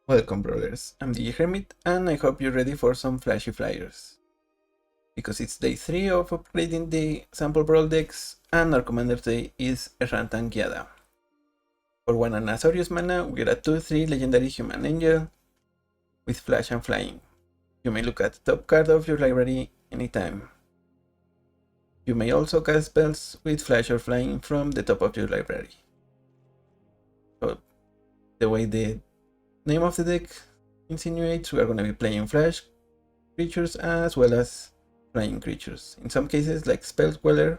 Welcome, brothers. I'm the Hermit, and I hope you're ready for some flashy flyers. Because it's day 3 of upgrading the sample Brawl decks, and our commander today is Errant and Giada. For 1 and Azorius mana, we get a 2/3 legendary human angel with flash and flying. You may look at the top card of your library anytime. You may also cast spells with flash or flying from the top of your library. So, the way the name of the deck insinuates, we are going to be playing flash creatures as well as flying creatures. In some cases, like Spell Queller,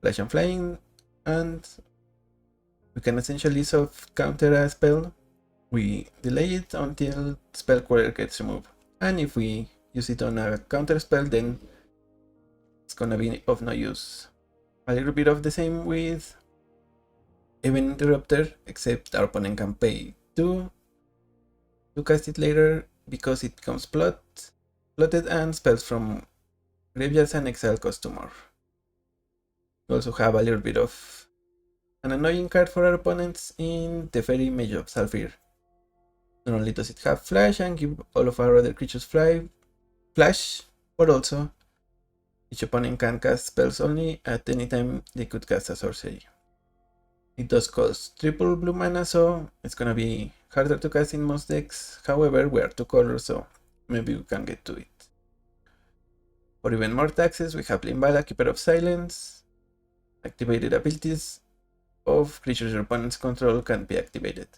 flash and flying, and we can essentially soft counter a spell. We delay it until Spell Queller gets removed. And if we use it on a counter spell, then it's gonna be of no use. A little bit of the same with Event Interrupter, except our opponent can pay 2 to cast it later because it becomes plotted and spells from graveyards and exile cost 2 more. We also have a little bit of an annoying card for our opponents in Teferi, Mage of Zhalfir. Not only does it have flash and give all of our other creatures flash, but also each opponent can cast spells only at any time they could cast a sorcery. It does cost triple blue mana, so it's gonna be harder to cast in most decks. However, we are 2 colors, so maybe we can get to it. For even more taxes, we have Limbala, Keeper of Silence. Activated abilities of creatures your opponents control can be activated.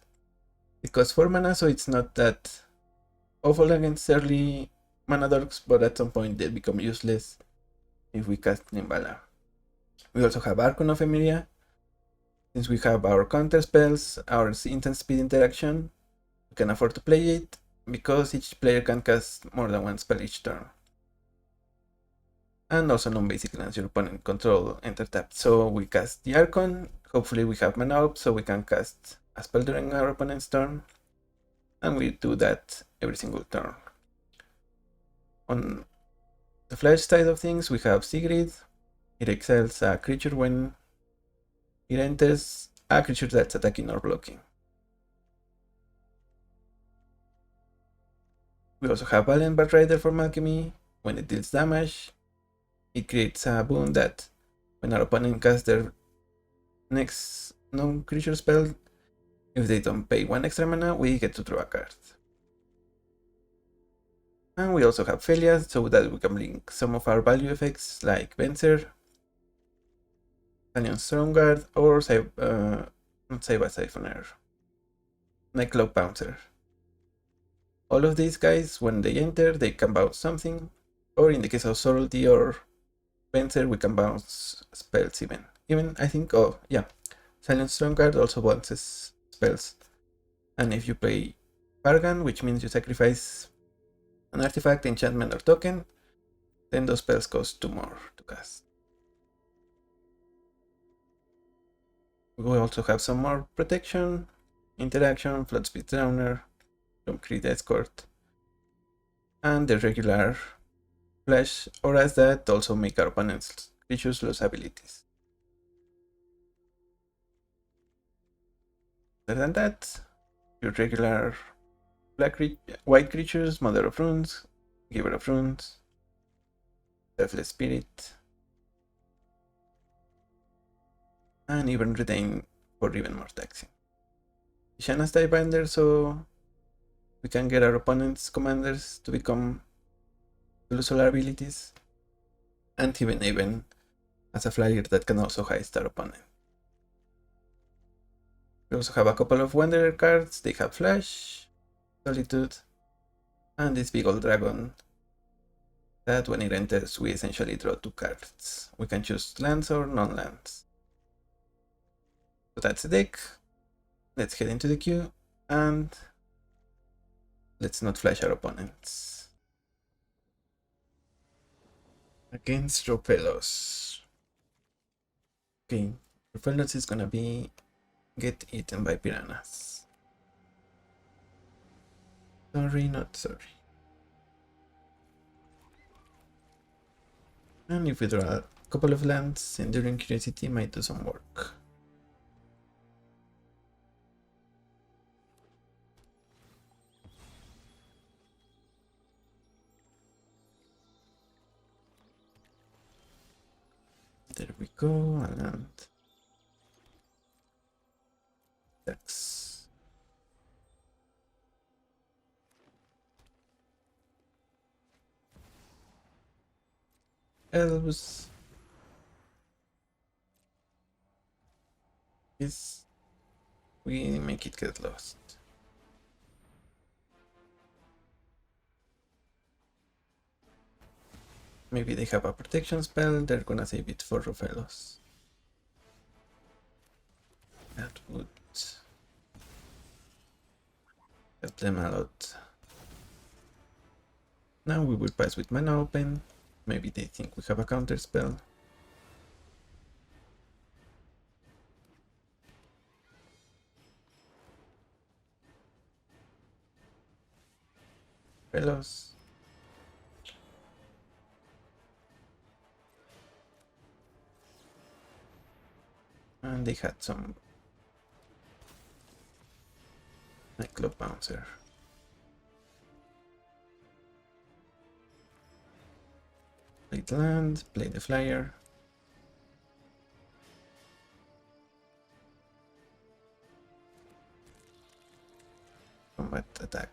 It costs 4 mana, so it's not that awful against early mana dorks, but at some point they'll become useless if we cast Limbala. We also have Archon of Emiria. Since we have our counter spells, our instant speed interaction, we can afford to play it because each player can cast more than 1 spell each turn. And also non-basic lands your opponent control enter tapped. So we cast the Archon, hopefully we have mana up so we can cast a spell during our opponent's turn. And we do that every single turn. On the flash side of things, we have Sigrid. It exiles a creature when it enters a creature that's attacking or blocking. We also have Valiant Batrider from Alchemy. When it deals damage, it creates a boon that when our opponent casts their next non-creature spell, if they don't pay 1 extra mana, we get to draw a card. And we also have Fliers, so that we can link some of our value effects like Venser, Stallion Strongguard, or not Saiba Siphoner, Nightclub Bouncer. All of these guys, when they enter, they can bounce something, or in the case of Sorority or Venser, we can bounce spells even I think, oh yeah, Silent Strongguard also bounces spells. And if you play Bargain, which means you sacrifice an artifact, enchantment, or token, then those spells cost 2 more to cast. We also have some more protection, interaction, Flood Speed Drowner, from Crit Escort, and the regular flash auras that also make our opponent's creatures lose abilities. Other than that, your regular white creatures, Mother of Runes, Giver of Runes, Deathless Spirit, and even Retain for even more taxing. Ishana's Divebinder, so we can get our opponent's commanders to become lose solar abilities, and even as a flyer that can also heist our opponent. We also have a couple of Wanderer cards. They have Flash, Solitude, and this big old dragon that when it enters we essentially draw 2 cards. We can choose lands or non-lands. So that's the deck. Let's head into the queue and let's not flash our opponents. Against Ropelos. Okay, Ropelos is gonna be get eaten by piranhas. Sorry, not sorry. And if we draw a couple of lands, Enduring Curiosity might do some work. go and X. Elves is we make it get lost. Maybe they have a protection spell, they're gonna save it for Rofellos. That would help them a lot. Now we will pass with mana open. Maybe they think we have a counter spell. Fellows. And they had some nightclub bouncer. Play the land, play the flyer. Combat attack.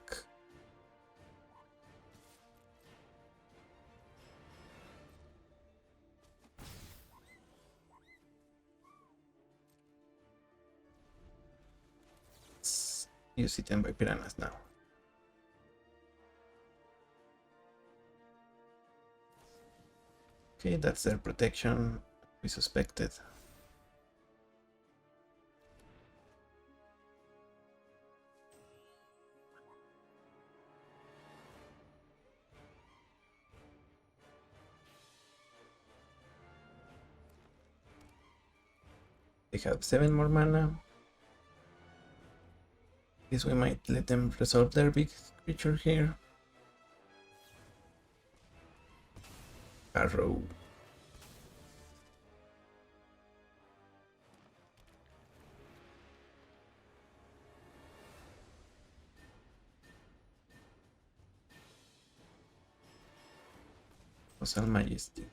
Let's use it by piranhas now. Okay, that's their protection we suspected. They have 7 more mana. Guess we might let them resolve their big creature here. Arrow. Colossal Majesty.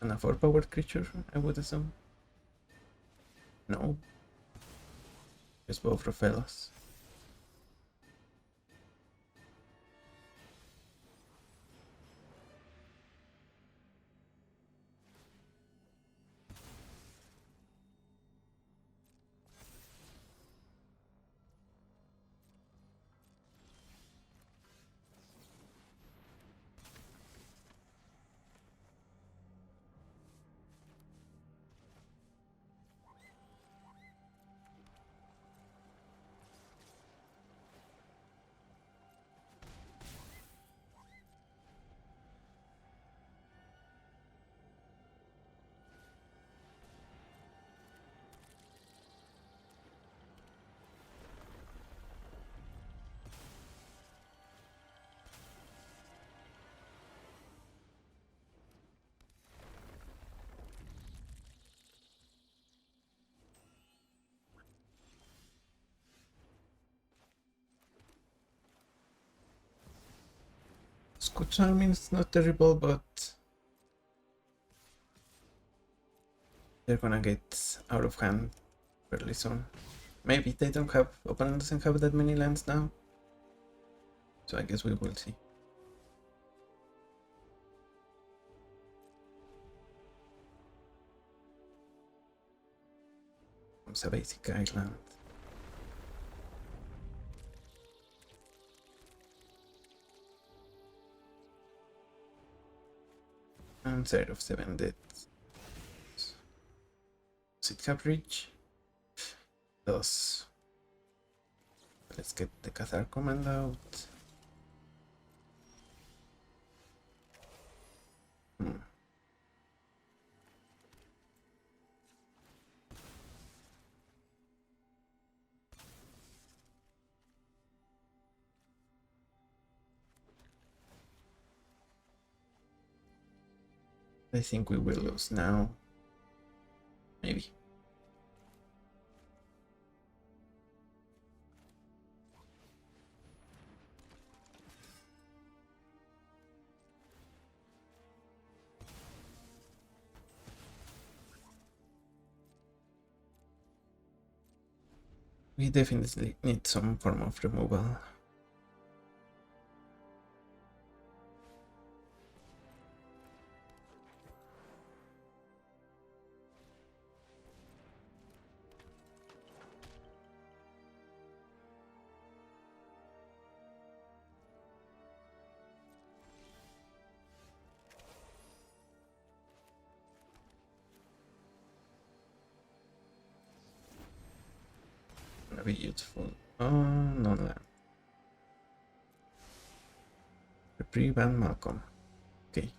And a 4-powered creature, I would assume. No. Just both Rofellos. Scout Charming is not terrible, but they're gonna get out of hand fairly soon. Maybe they don't have, opponent doesn't have that many lands now. So I guess we will see. It's a basic island. And Side of 7 deaths. Does it have reach? Does. Let's get the Cathar command out. I think we will lose now. Maybe. We definitely need some form of removal. Gonna be useful. Oh, no land. Reprieve and Malcolm. Okay.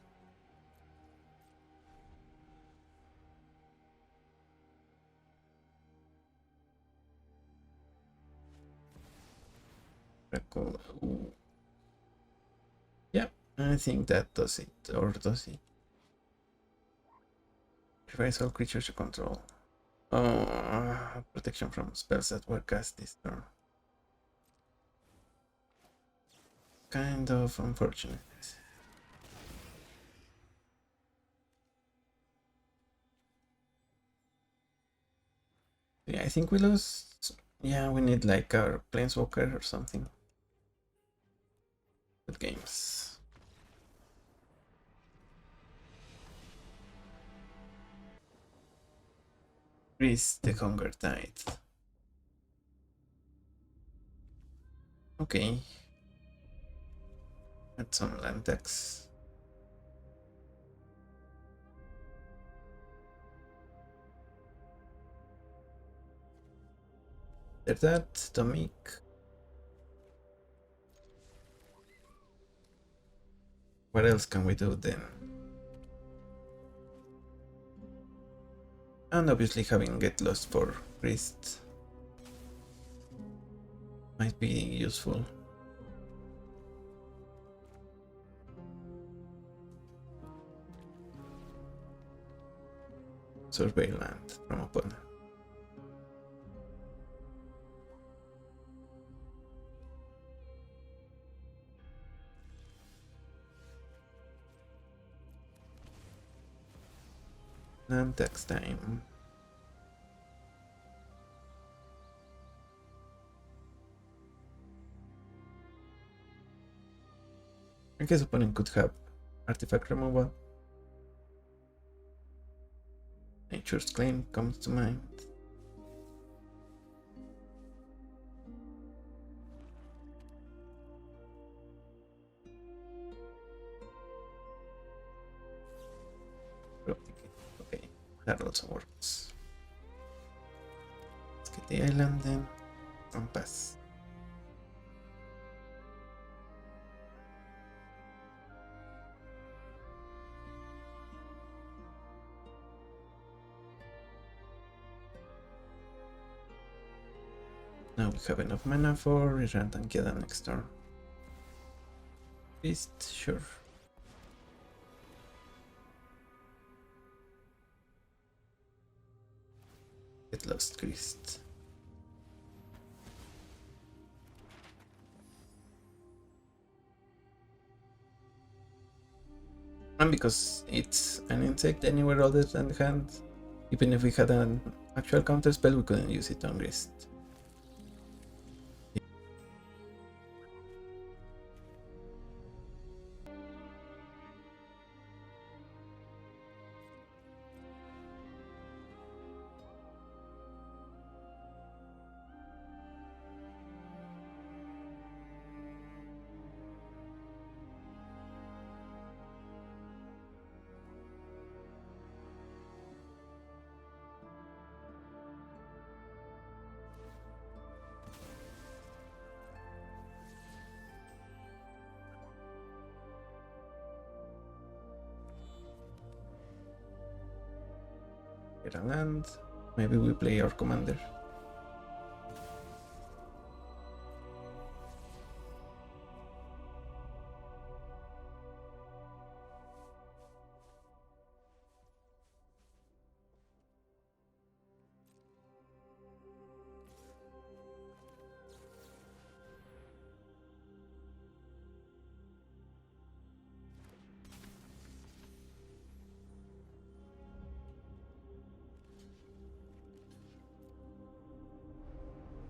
Record. Ooh. Yeah, I think that does it. Or does it? Revise all creatures you control. Oh, protection from spells that were cast this turn. Kind of unfortunate. Yeah, I think we lost. Yeah, we need like our planeswalker or something. Good games. Grease the Hunger Tide. Okay. Add some land tax. There's that, Tomik. What else can we do then? And obviously having Get Lost for Priest might be useful. Survey land from opponent. And tax time. I guess opponent could have artifact removal. Nature's Claim comes to mind. Okay, that also works. Let's get the island then and pass. Now we have enough mana for Errant and Giada next turn. Beast, sure. Get Lost Christ. And because it's an insect anywhere other than the hand, even if we had an actual counter spell, we couldn't use it on Grist. Get a land. Maybe we play our commander.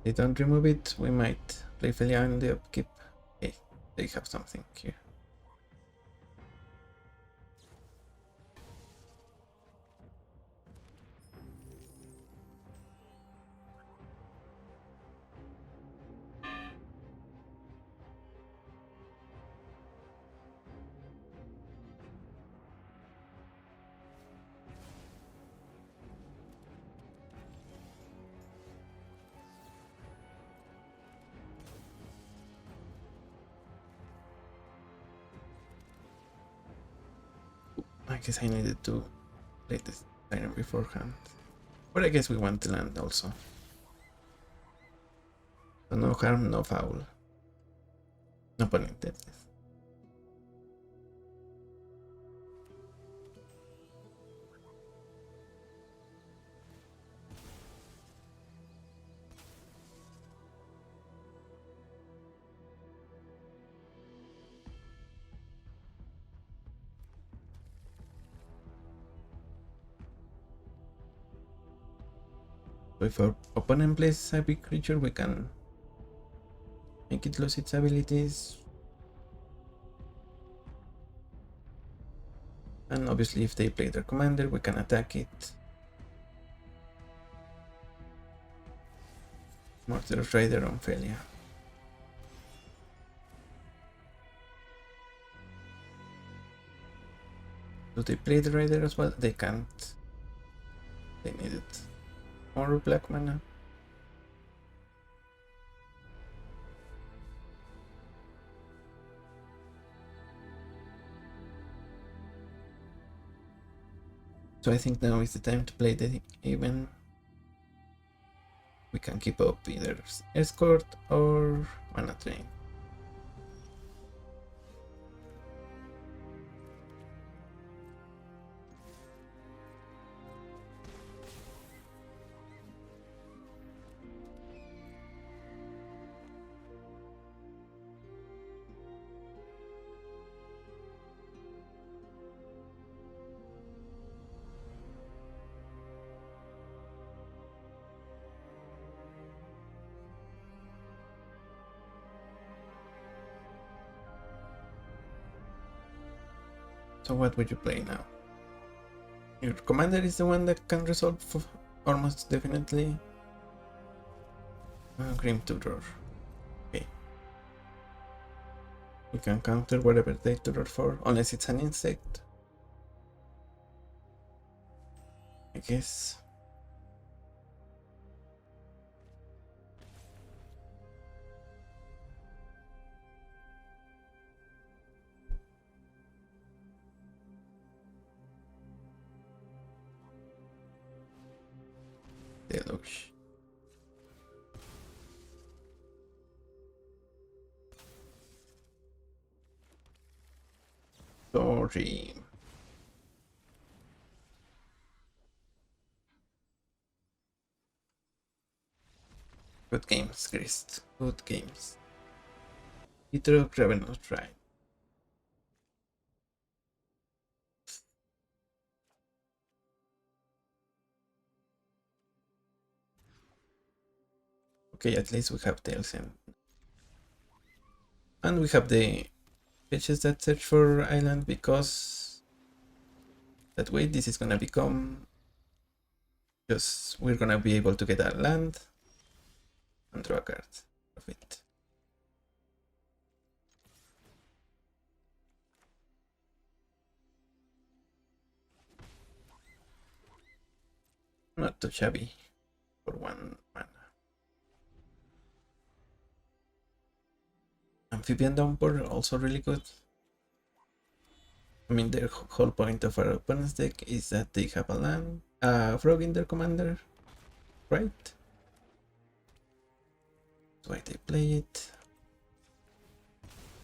They don't remove it, we might play Felia in the upkeep. Okay, they have something here. I guess I needed to play this item beforehand. But I guess we want to land also. So no harm, no foul. No pun intended. So if our opponent plays a big creature, we can make it lose its abilities. And obviously if they play their commander, we can attack it. Murderous Rider on Felia. Do they play the Rider as well? They can't. They needed more black mana. So I think now is the time to play the even. We can keep up either Escort or Mana Drain. So what would you play now? Your commander is the one that can resolve almost definitely. Grim Tutor. Okay. We can counter whatever they tutor for, unless it's an insect. I guess. Deluxe. Sorry. Good games, Christ. Good games. He took Ravenous Ride. Okay, at least we have Tails and we have the pitches that search for island, because that way this is gonna become just, we're gonna be able to get a land and draw a card of it. Not too shabby for 1 mana. Amphibian Downpour also really good. I mean, the whole point of our opponent's deck is that they have a land, a frog in their commander, right? That's why they play it.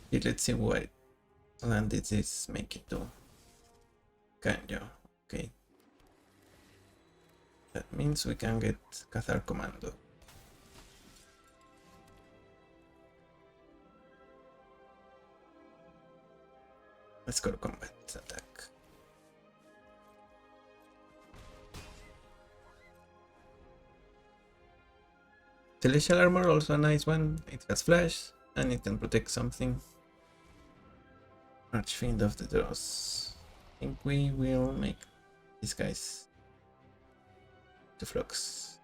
Okay, let's see what land did this make it do. Kanjo, okay. That means we can get Cathar Commando. Let's go to combat attack. Celestial Armor, also a nice one. It has flash and it can protect something. Archfiend of the Dross. I think we will make these guys to Flux.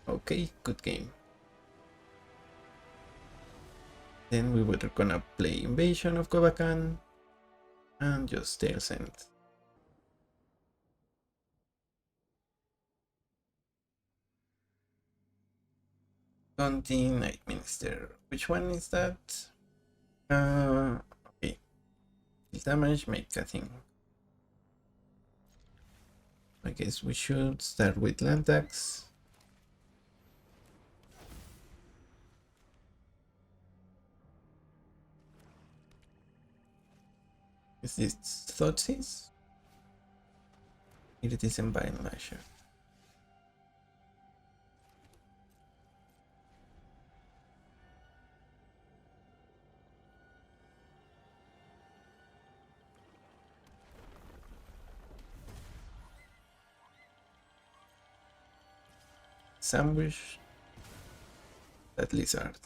Okay, good game. Then we were gonna play Invasion of Kovakan and just Tail Send. Conti Night Minister. Which one is that? Okay. This damage, make a thing. I guess we should start with land tax. Is this Thoughtseize? It is in Bind Lasher. Sandwich that lizard.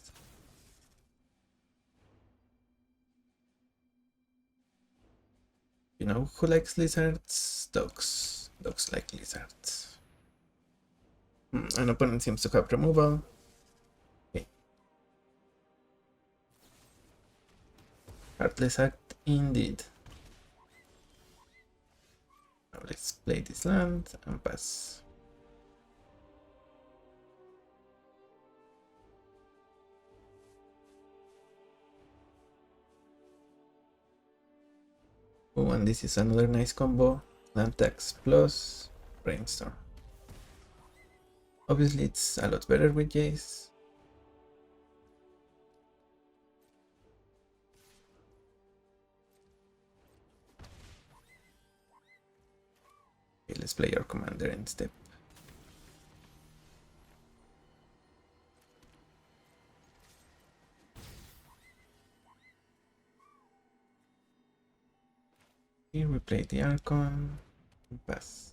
You know who likes lizards? Dogs. Dogs like lizards. An opponent seems to have removal. Okay. Heartless Act indeed. Now let's play this land and pass. Oh, and this is another nice combo. Land tax plus Brainstorm. Obviously it's a lot better with Jace. Okay, let's play our commander in step. Here we play the Archon and pass.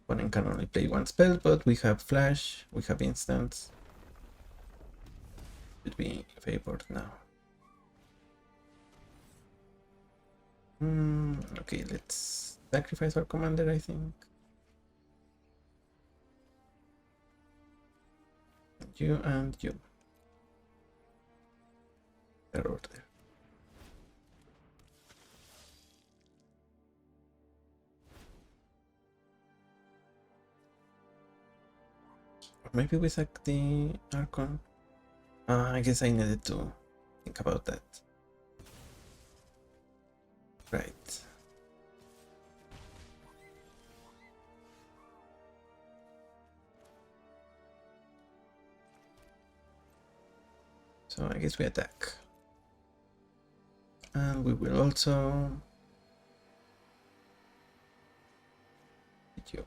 Opponent can only play one spell, but we have flash, we have instants. Should be favored now. Okay, let's sacrifice our commander, I think. You and you. Their order. Or maybe we sack the Archon. I guess I needed to think about that. Right. So I guess we attack. And we will also hit you.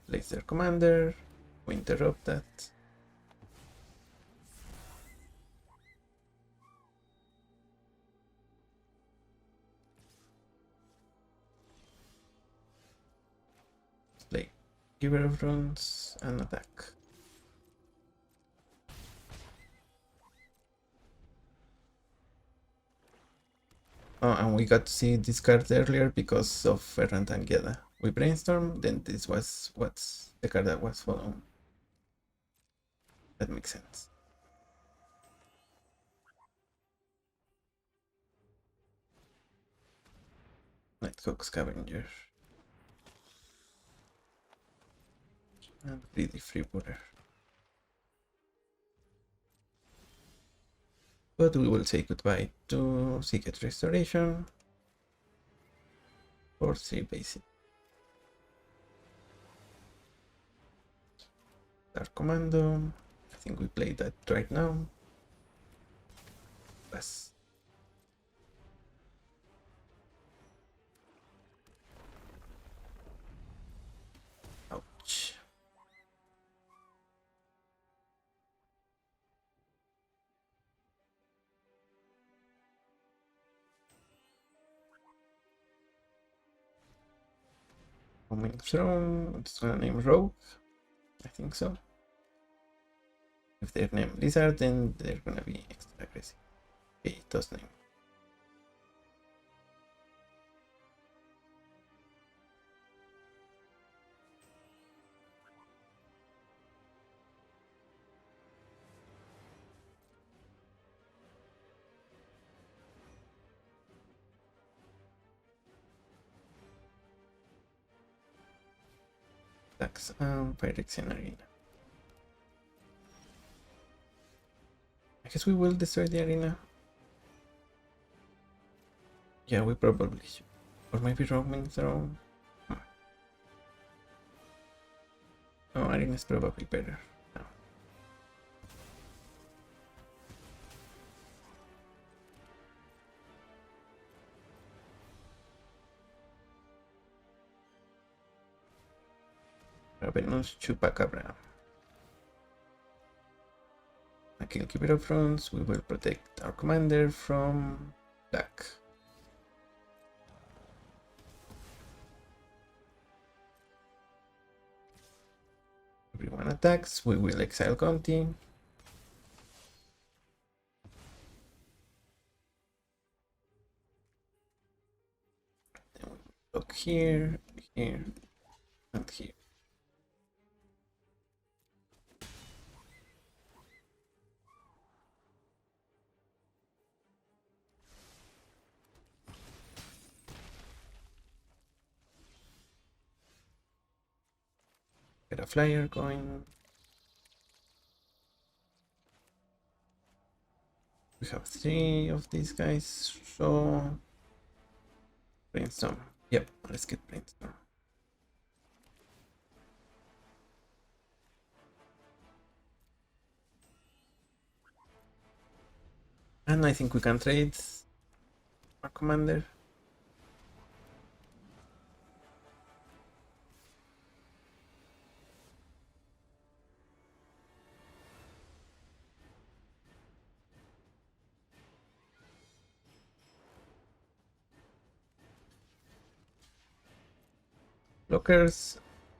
Place their commander. We interrupt that. Play Giver of Runes and attack. Oh, and we got to see this card earlier because of Errant and Giada. We brainstorm, then this was what's the card that was following. That makes sense. Nighthawk Scavenger. And Greedy Freebooter. But we will say goodbye to Secret Restoration for 3 basic. Dark Commando. I think we play that right now. Pass. Ouch. Roaming Throne, it's gonna name Rogue. I think so. If they're named Lizard, then they're gonna be extra aggressive. Okay, it does name. Attacks and Pyrex in Arena. I guess we will destroy the arena. Yeah, we probably should. Or maybe Roaming Throne. No, arena is probably better. No. Ravenous Chupacabra. A Killkeeper of Runes, we will protect our commander from black. Everyone attacks, we will exile Conti. Then we block here, here, and here. Get a flyer going. We have 3 of these guys, so brainstorm. Yep, let's get brainstorm. And I think we can trade our commander. Blockers,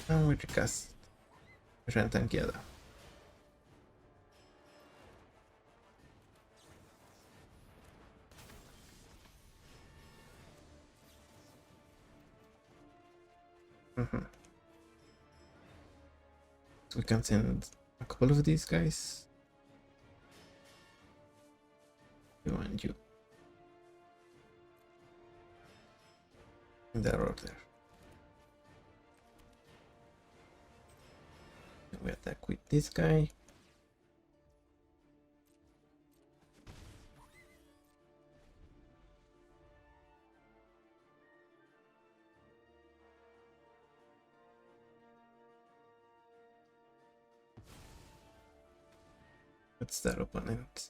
and we recast Errant and Giada. So we can send a couple of these guys. You and you. In that order. And we attack with this guy. What's that opponent?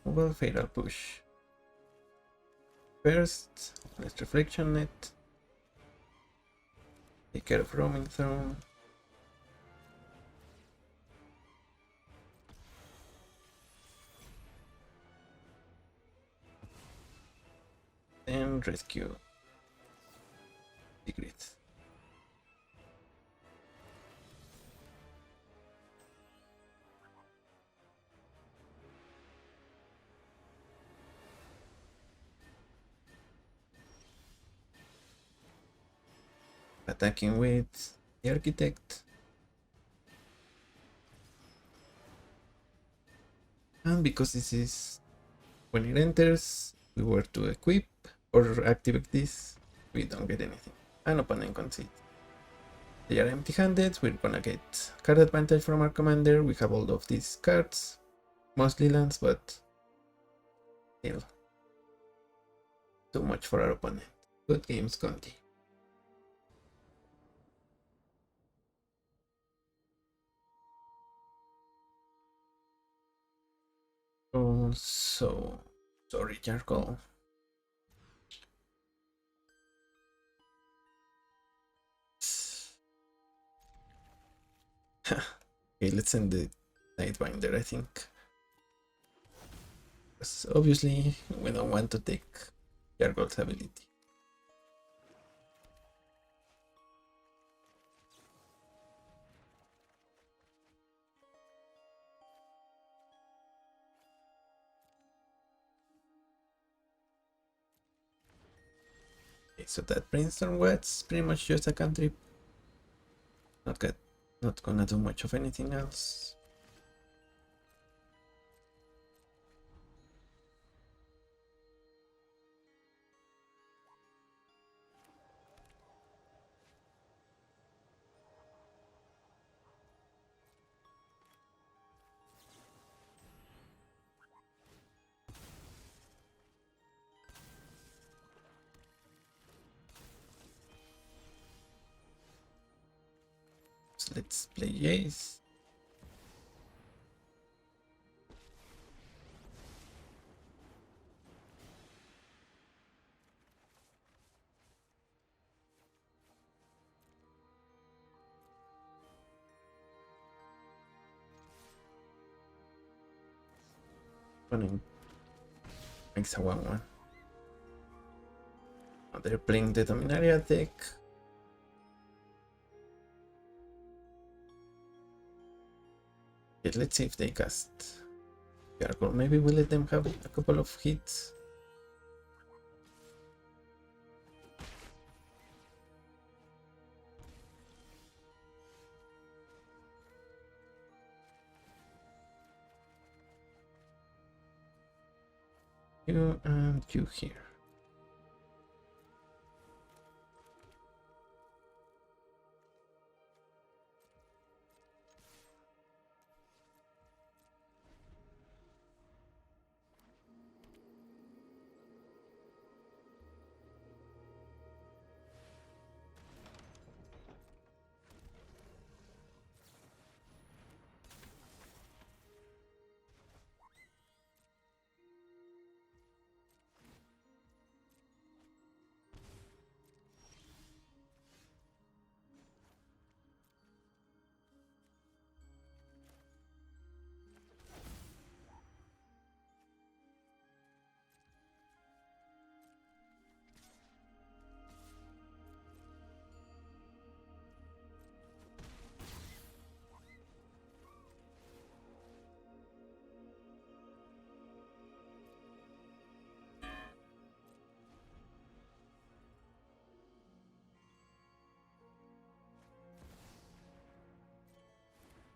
Well, Fatal Push. First, let's Reflection Net. Take care of Roaming Throne. Then rescue the grid. Attacking with the Architect. And because this is when it enters, we were to equip or activate this, we don't get anything. And opponent concede. They are empty-handed, we're gonna get card advantage from our commander. We have all of these cards, mostly lands, but still too much for our opponent. Good games, Conti. Also, sorry, Jargo. Okay, let's send the Nightbinder, I think. Because obviously, we don't want to take Jargo's ability. Okay, so that brainstorm was pretty much just a cantrip. Not good. Not gonna do much of anything else. So let's play Jace. Running makes a 1-1. Now they're playing the Dominaria deck. Okay, let's see if they cast Gargoyle. Maybe we'll let them have a couple of hits. You and you here.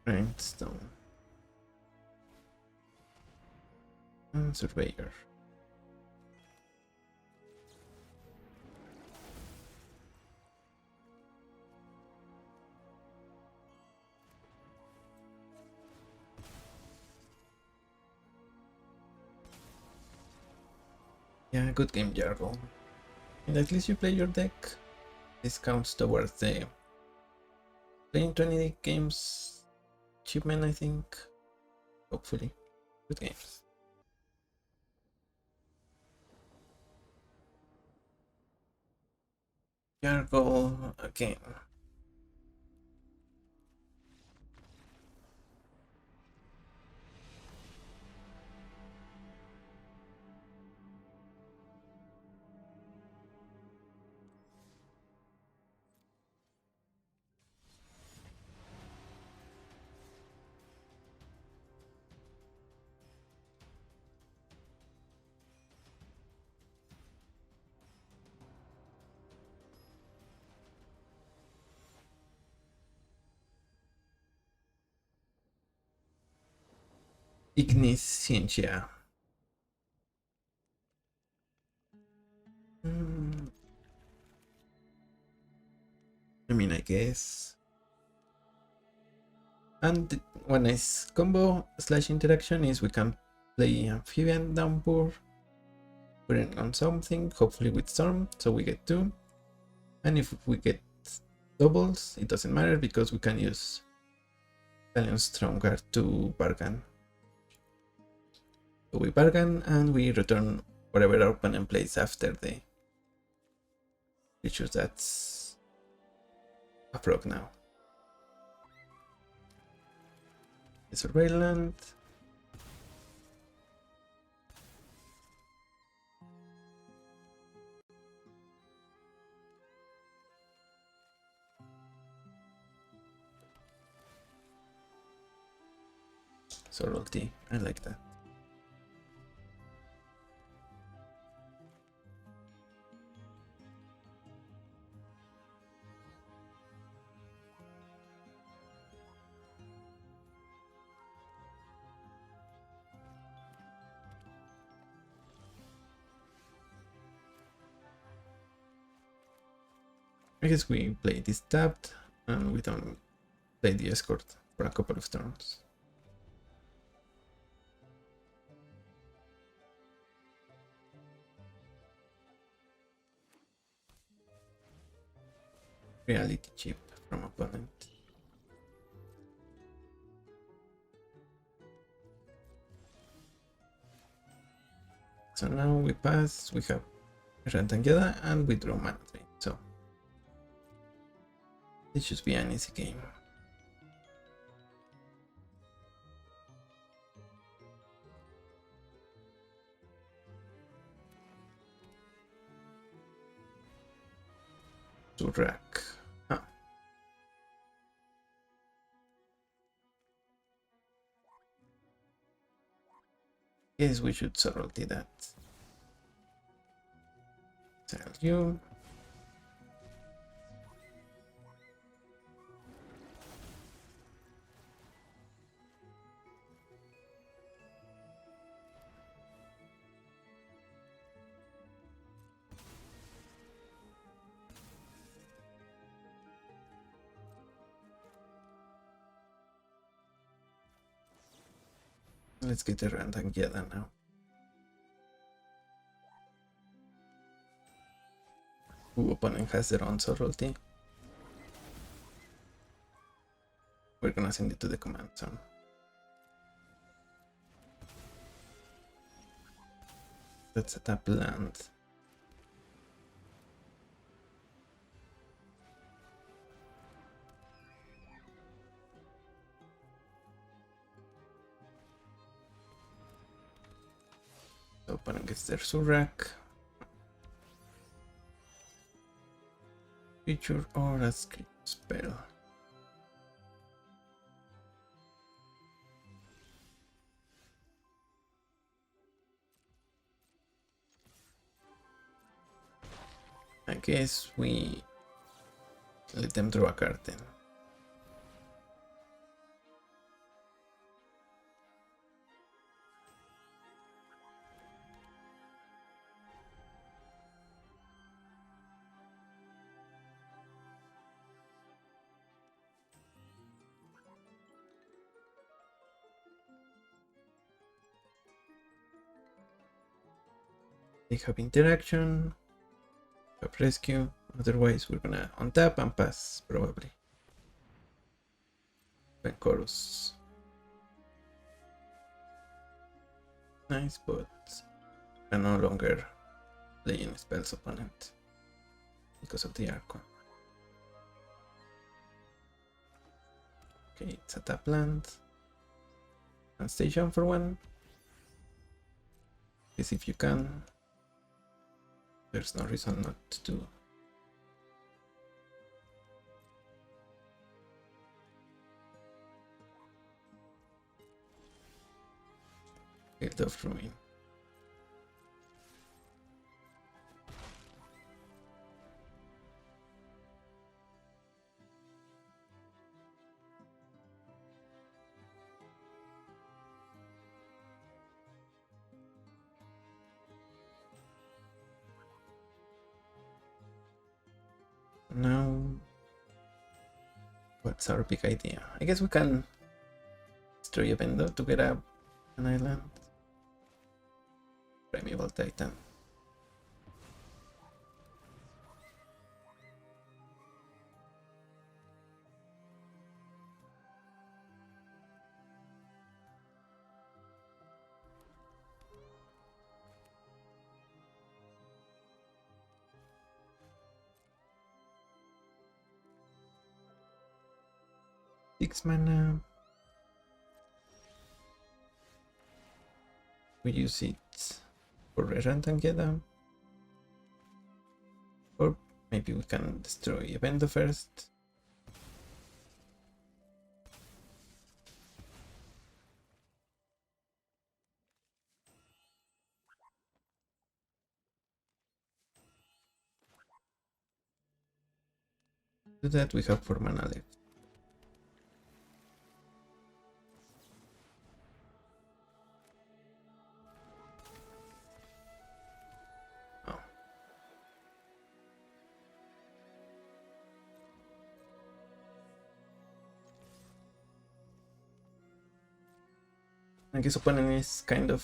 Grindstone. And Surveyor. Yeah, good game, Jargo. And at least you play your deck. This counts towards the playing 20 games achievement, I think. Hopefully. Good games. Jargo again. Ignisciencia. I mean, I guess. And one nice combo slash interaction is we can play Amphibian Downpour, put it on something, hopefully with Storm, so we get 2. And if we get doubles, it doesn't matter because we can use Stallion Strongguard to bargain. So we bargain and we return whatever our opponent plays after the creatures. That's a proc now. The Surveillant. Sorority, I like that. I guess we play this tapped and we don't play the escort for a couple of turns. Reality chip from opponent. So now we pass, we have Errant and Giada, and we draw mana drain. So it should be an easy game. To rack. Huh. Guess we should subtlety that. Tell you. Let's get Errant and Giada now. Who opponent has their own subtlety. We're gonna send it to the command zone. Let's set up land. The opponent gets their Surak. Feature or a script spell. I guess we let them draw a card then. They have interaction, have rescue, otherwise we're gonna untap and pass, probably. Then chorus. Nice, but I'm no longer playing spells opponent because of the Archon. Okay, it's a tap land. And station for one. Guess if you can. There's no reason not to. Field of Ruin. Now, what's our big idea? I guess we can destroy a window to get up an island. Primeval Titan. Six mana. We use it for Errant and Giada. Or maybe we can destroy Evendo first. Do that, we have 4 mana left. Oh. I guess opponent is kind of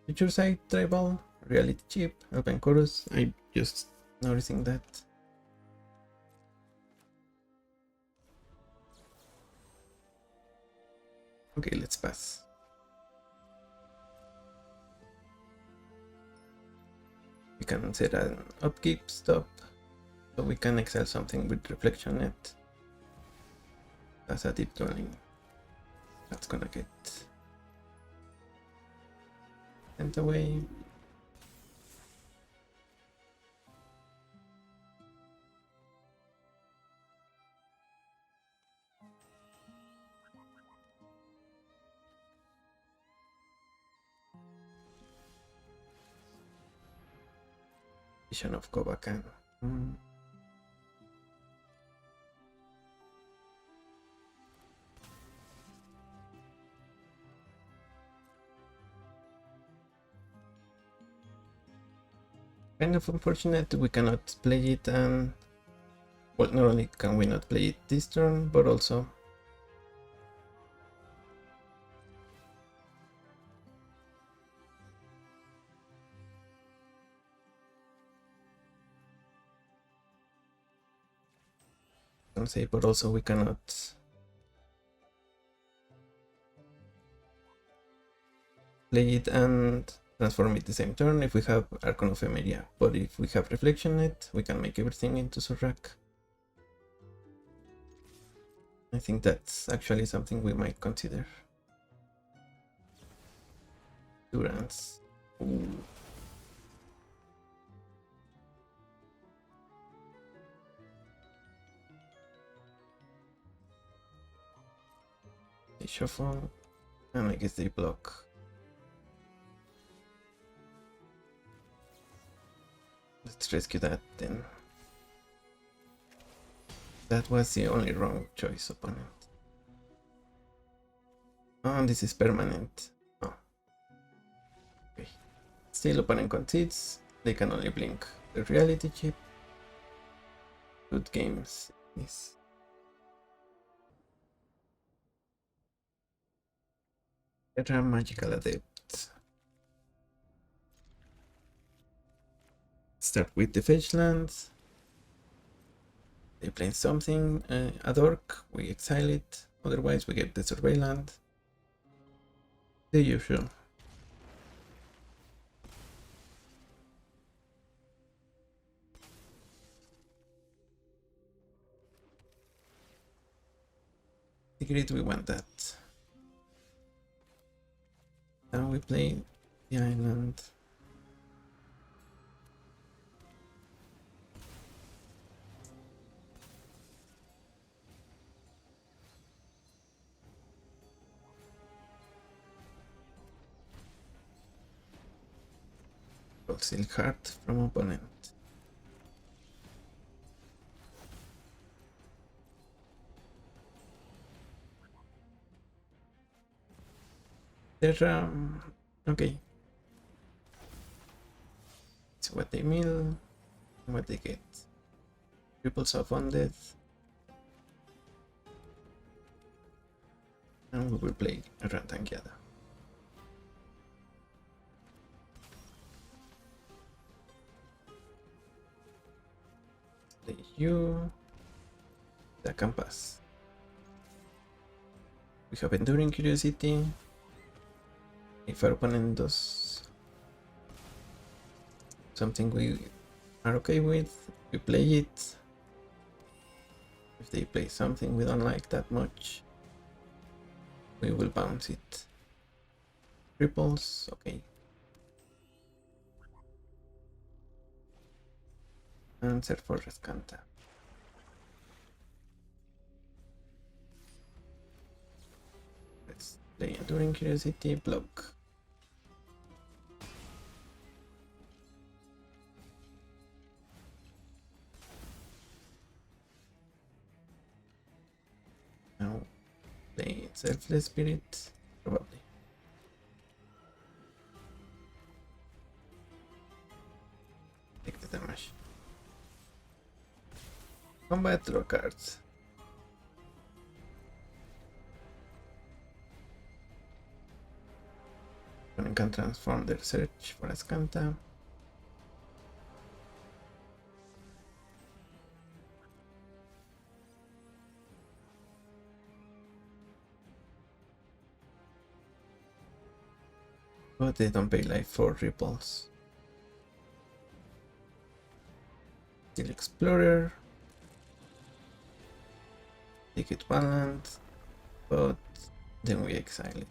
future side tribal, reality chip, open chorus. I just noticing that. Okay, let's pass. We can set an upkeep stop, so we can exile something with reflection net. That's a deep dwelling. That's gonna get sent away. Vision of Kobakan. Kind of unfortunate we cannot play it, and well, not only can we not play it this turn, but also we cannot play it and transform it the same turn if we have Archon of Emeria. But if we have Reflection Net, we can make everything into Zorak. I think that's actually something we might consider. Durance. Ooh. They shuffle, and I guess they block. Let's rescue that then. That was the only wrong choice, opponent. Oh, this is permanent. Oh. Okay. Still, opponent concedes. They can only blink the reality chip. Good games. Yes. Errant Magical Adept. Start with the fetch lands. They play something, a dork, we exile it, otherwise we get the survey land. The usual. Secret, we want that. Now we play the island. Silk Heart from opponent. Terra, okay. It's what they mill, what they get. Ripples of Undead. And we will play Errant and Giada. Play you. That can pass. We have Enduring Curiosity. If our opponent does something we are okay with, we play it. If they play something we don't like that much, we will bounce it. Ripples, okay. Answer for Rescanta. Let's play Enduring Curiosity, block. Now play Selfless Spirit, probably. Take the damage. Combat, draw cards. opponent can transform their search for Ascanta. But they don't pay life for ripples. Still Explorer. Take it one land, but then we exile it.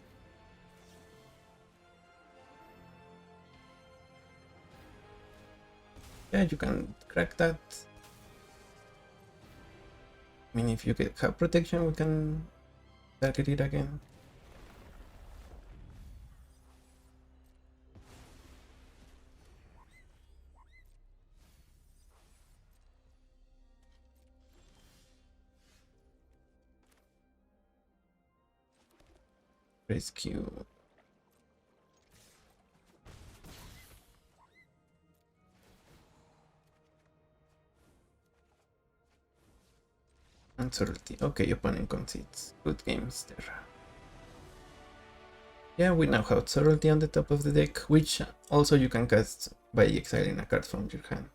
Yeah, you can crack that. I mean, if you have protection, we can target it again. Rescue. And Subtlety. Okay, opponent concedes. Good games there. Yeah, we now have Subtlety on the top of the deck, which also you can cast by exiling a card from your hand.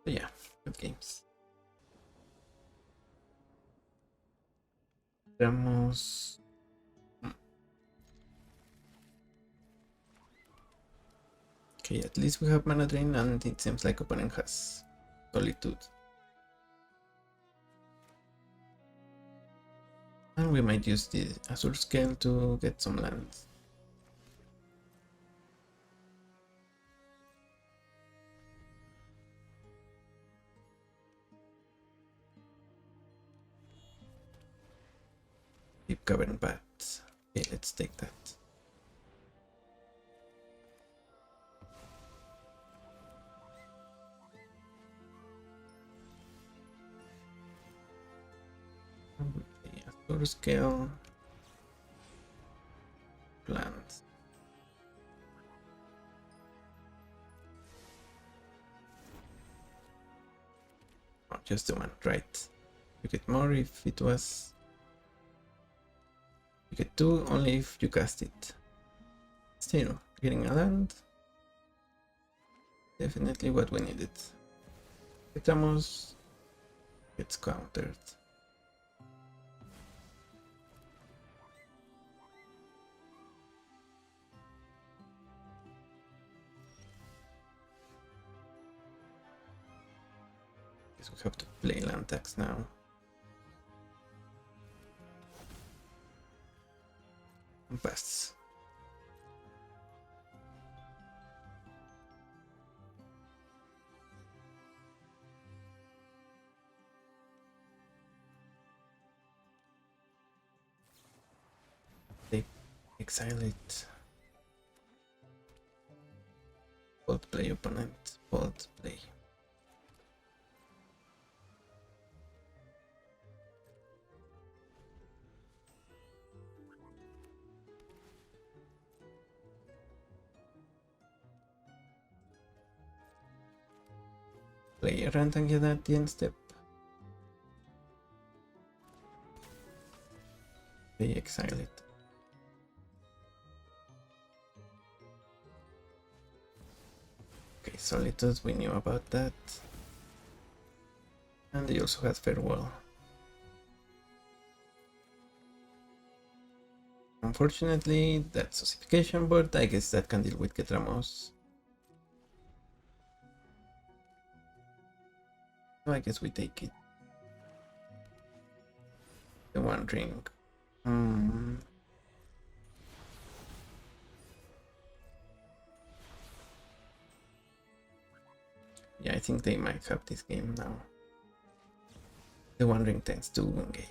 So yeah, good games. Ramos. Okay, at least we have mana drain, and it seems like opponent has Solitude. And we might use the Azure Scale to get some lands. Deep Cavern Bat. Okay, let's take that. Azure Scale. Plants. Oh, just the one, right. You get more if it was... You get 2 only if you cast it. Still, getting a land. Definitely what we needed. Ramos gets countered. Guess we have to play land tax now. And pass. They exile it. Bold play opponent. Bold play. Play Errant and Giada at the end step. They exile it. Okay, Solitude, we knew about that. And they also had Farewell. Unfortunately, that's ossification, but I guess that can deal with Ketramos. So I guess we take it. The One Ring. Yeah, I think they might have this game now. The One Ring tends to win game.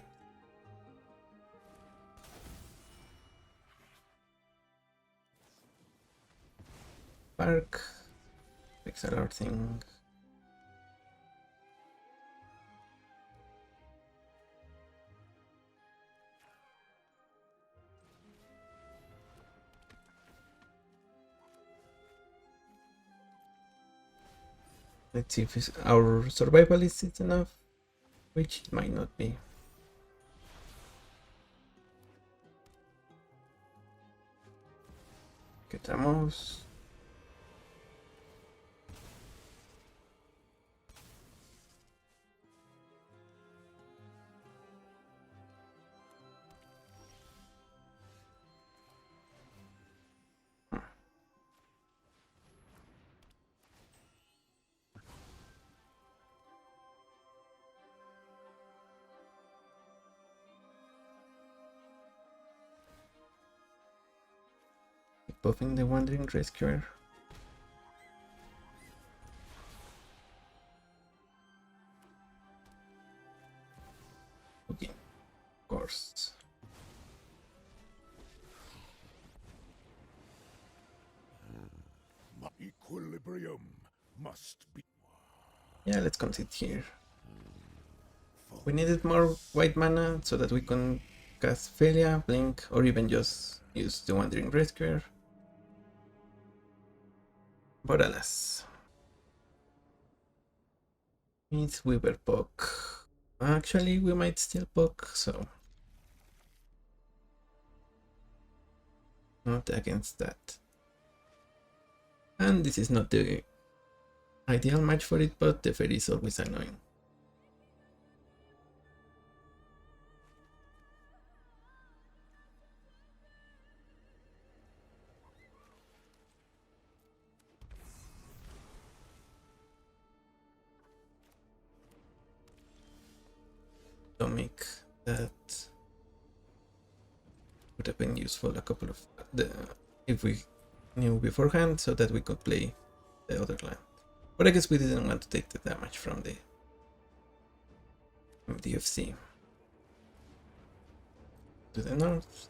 Park. Pixel art thing. Let's see if our survival is enough, which it might not be. ¿Qué tenemos? Buffing the Wandering Rescuer. Okay, of course. My equilibrium must be. Yeah, let's concede here. We needed more white mana so that we can cast Felia, Blink, or even just use the Wandering Rescuer. But alas. Means we were poke. Actually, we might still poke, so not against that. And this is not the ideal match for it, but the fairy is always annoying. Make that would have been useful a couple of if we knew beforehand so that we could play the other land. But I guess we didn't want to take the damage from the DFC. To the north.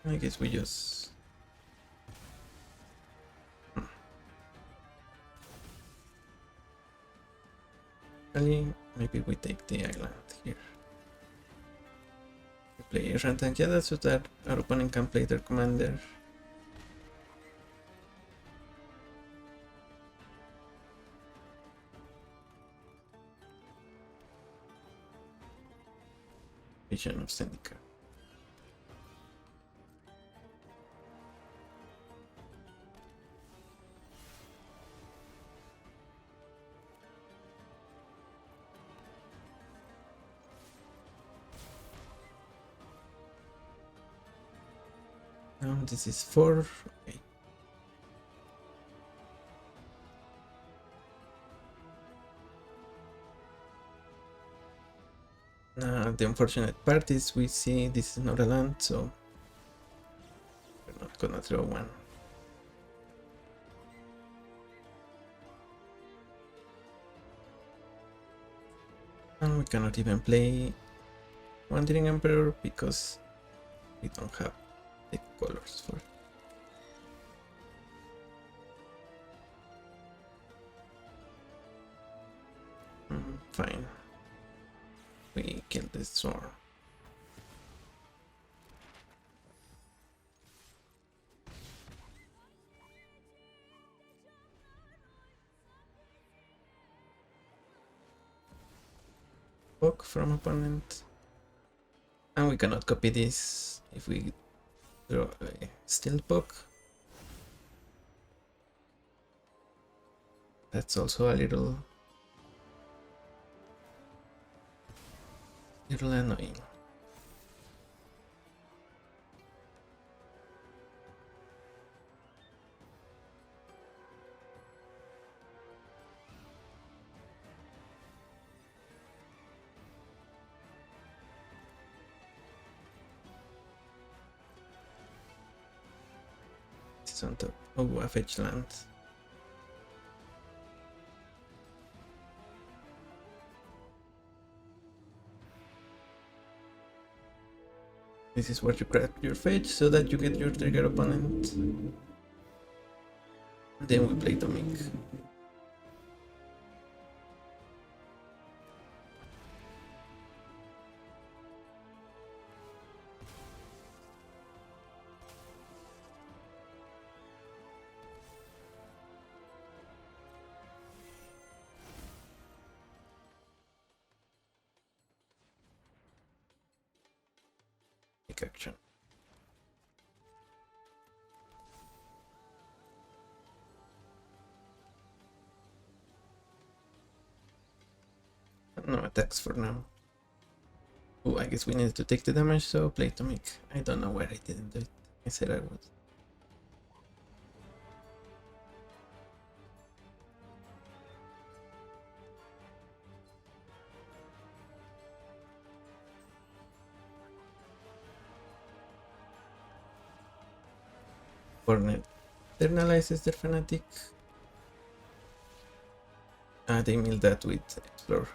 I guess we just maybe we take the island here. We play Errant and Giada so that our opponent can play their commander. Vision of Syndicate. Now this is 4. Okay. Now the unfortunate part is we see this is not a land, so we're not gonna throw one. And we cannot even play Wandering Emperor because we don't have the colors for it. Fine. We kill this swarm. Poke from opponent. And we cannot copy this if we draw a still poke. That's also a little annoying. It's on top. Oh, a fetch land. This is where you grab your fetch so that you get your trigger opponent. Then we play Tomik. take action. No attacks for now. Oh, I guess we needed to take the damage, so play to make. I don't know where I didn't do it. I said I would. Hornet internalizes their fanatic. They mill that with Explore.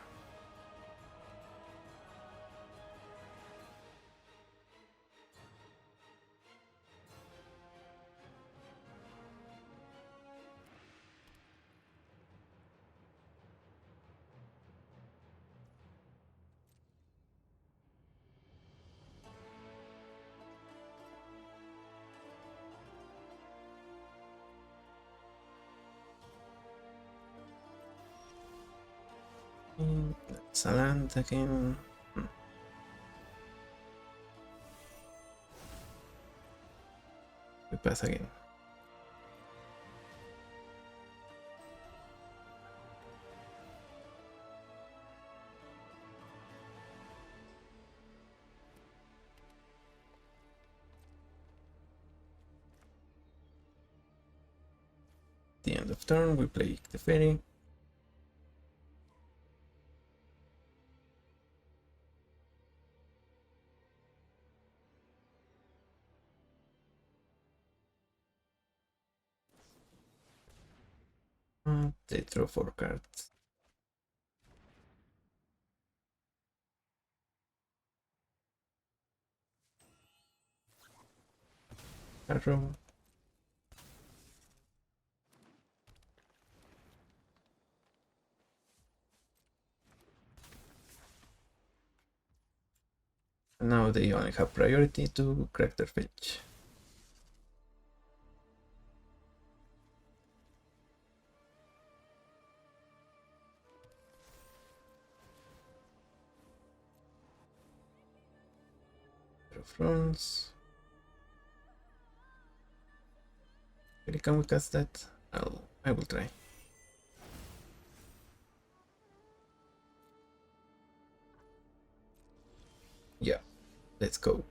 That's a land again. We pass again. The end of turn, we play the fairy. They draw 4 cards. Aggro. Now they only have priority to crack their fetch. Fronts. Really, can we cast that? I will try. Yeah, let's go.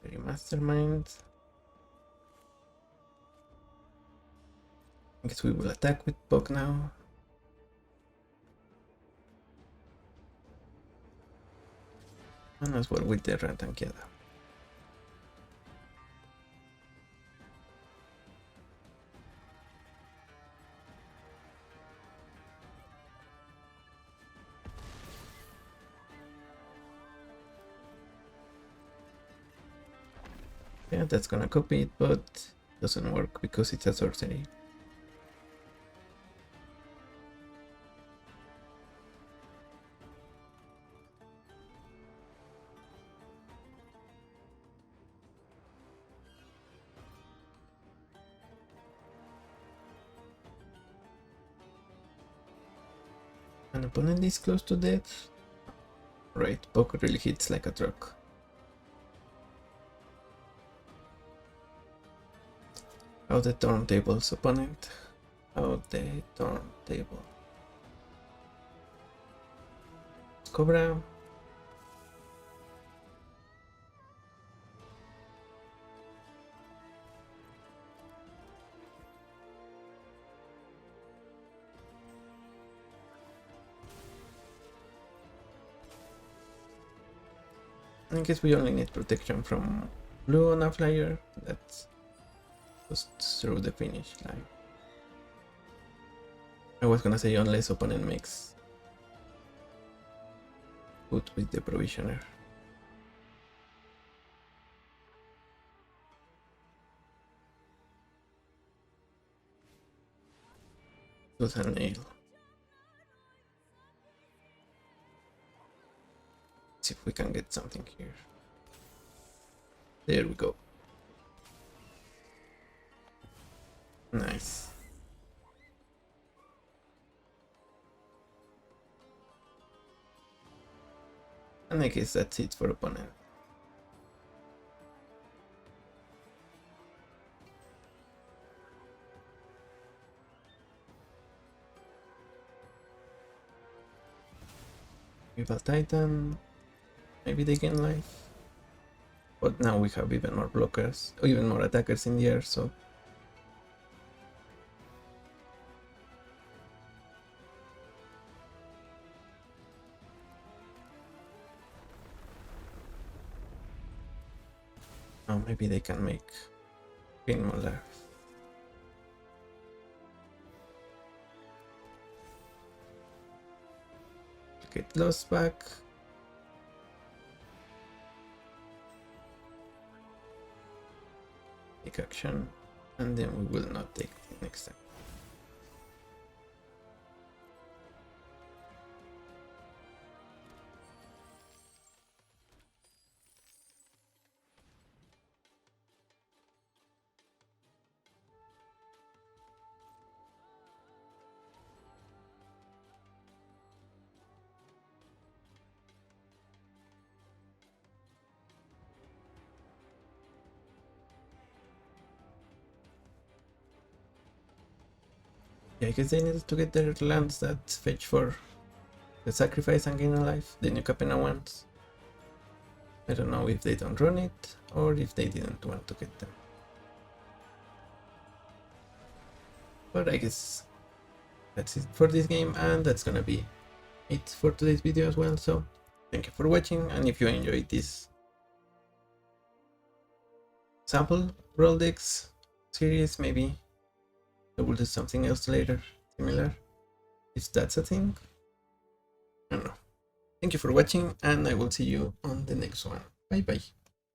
Very mastermind. I guess we will attack with Poke now. And as well with the Errant and Giada. Yeah, that's gonna copy it, but doesn't work because it's a sorcery. An opponent is close to death. Right, Poke really hits like a truck. How the turntables, opponent. How the turntable. Cobra. I guess we only need protection from blue on a flyer. That's just through the finish line. I was gonna say unless opponent makes good with the provisioner. Tooth and nail. See if we can get something here. There we go. Nice. And I guess that's it for opponent. With a Titan, maybe they gain life. But now we have even more blockers, or even more attackers in the air, so... Oh, maybe they can make gain more life. Get lost back. Take action, and then we will not take the next time. Yeah, I guess they needed to get their lands that fetch for the sacrifice and gain a life, the new Capena ones. I don't know if they don't run it or if they didn't want to get them. But I guess that's it for this game, and that's gonna be it for today's video as well. So thank you for watching, and if you enjoyed this sample Brawl decks series, maybe I will do something else later similar, if that's a thing. I don't know. Thank you for watching, and I will see you on the next one. Bye bye.